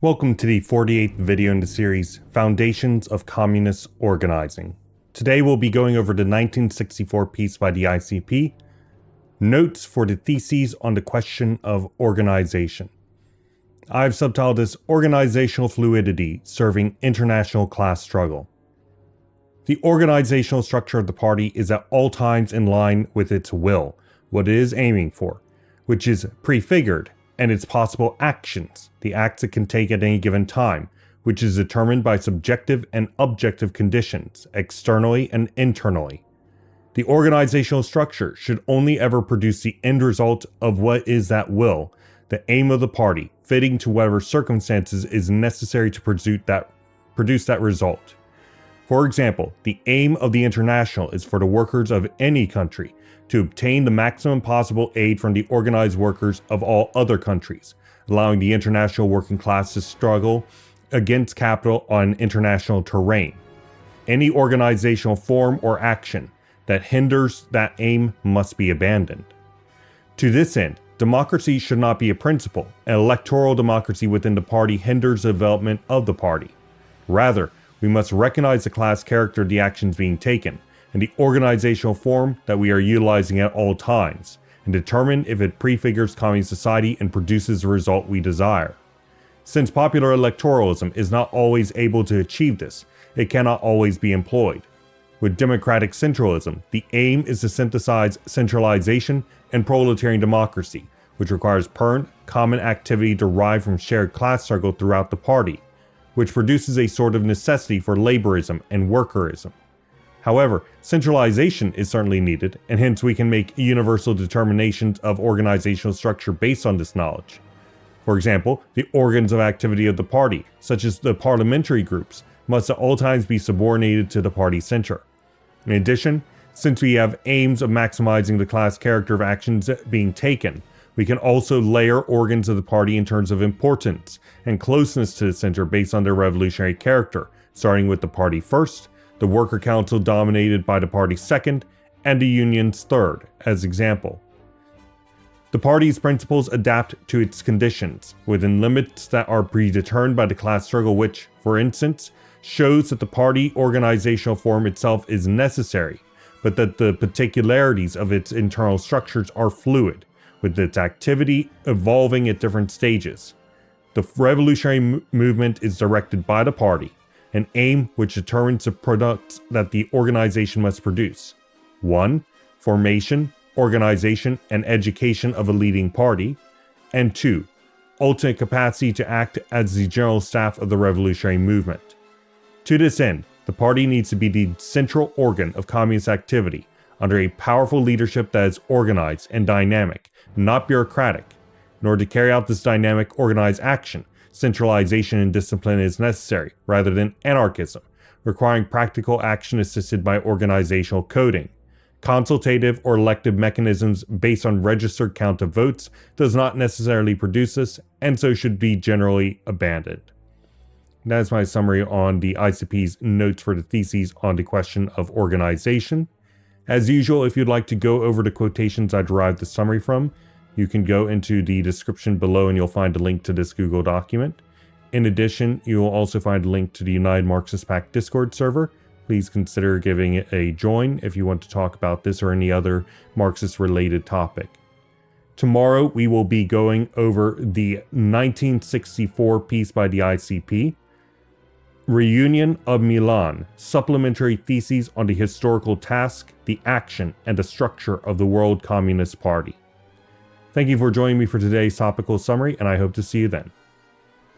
Welcome to the 48th video in the series, Foundations of Communist Organizing. Today we'll be going over the 1964 piece by the ICP, Notes for the Theses on the Question of Organization. I've subtitled this Organizational Fluidity Serving International Class Struggle. The organizational structure of the party is at all times in line with its will, what it is aiming for, which is prefigured, and its possible actions, the acts it can take at any given time, which is determined by subjective and objective conditions, externally and internally. The organizational structure should only ever produce the end result of what is that will, the aim of the party, fitting to whatever circumstances is necessary to produce that result. For example, the aim of the International is for the workers of any country to obtain the maximum possible aid from the organized workers of all other countries, allowing the international working class to struggle against capital on international terrain. Any organizational form or action that hinders that aim must be abandoned. To this end, democracy should not be a principle. An electoral democracy within the party hinders the development of the party. Rather, we must recognize the class character of the actions being taken, and the organizational form that we are utilizing at all times, and determine if it prefigures communist society and produces the result we desire. Since popular electoralism is not always able to achieve this, it cannot always be employed. With democratic centralism, the aim is to synthesize centralization and proletarian democracy, which requires permanent, common activity derived from shared class struggle throughout the party, which produces a sort of necessity for Laborism and Workerism. However, centralization is certainly needed, and hence we can make universal determinations of organizational structure based on this knowledge. For example, the organs of activity of the party, such as the parliamentary groups, must at all times be subordinated to the party center. In addition, since we have aims of maximizing the class character of actions being taken, we can also layer organs of the party in terms of importance and closeness to the center based on their revolutionary character, starting with the party first, the worker council dominated by the party second, and the unions third, as example. The party's principles adapt to its conditions, within limits that are predetermined by the class struggle which, for instance, shows that the party organizational form itself is necessary, but that the particularities of its internal structures are fluid, with its activity evolving at different stages. The revolutionary movement is directed by the party, an aim which determines the products that the organization must produce. 1. Formation, organization, and education of a leading party. And 2. Ultimate capacity to act as the general staff of the revolutionary movement. To this end, the party needs to be the central organ of communist activity, under a powerful leadership that is organized and dynamic, not bureaucratic. In order to carry out this dynamic, organized action, centralization and discipline is necessary, rather than anarchism, requiring practical action assisted by organizational coding. Consultative or elective mechanisms based on registered count of votes does not necessarily produce this, and so should be generally abandoned. That is my summary on the ICP's notes for the theses on the question of organization. As usual, if you'd like to go over the quotations I derived the summary from, you can go into the description below and you'll find a link to this Google document. In addition, you will also find a link to the United Marxist Pact Discord server. Please consider giving it a join if you want to talk about this or any other Marxist-related topic. Tomorrow, we will be going over the 1964 piece by the ICP, Reunion of Milan, Supplementary Theses on the Historical Task, the Action, and the Structure of the World Communist Party. Thank you for joining me for today's topical summary, and I hope to see you then.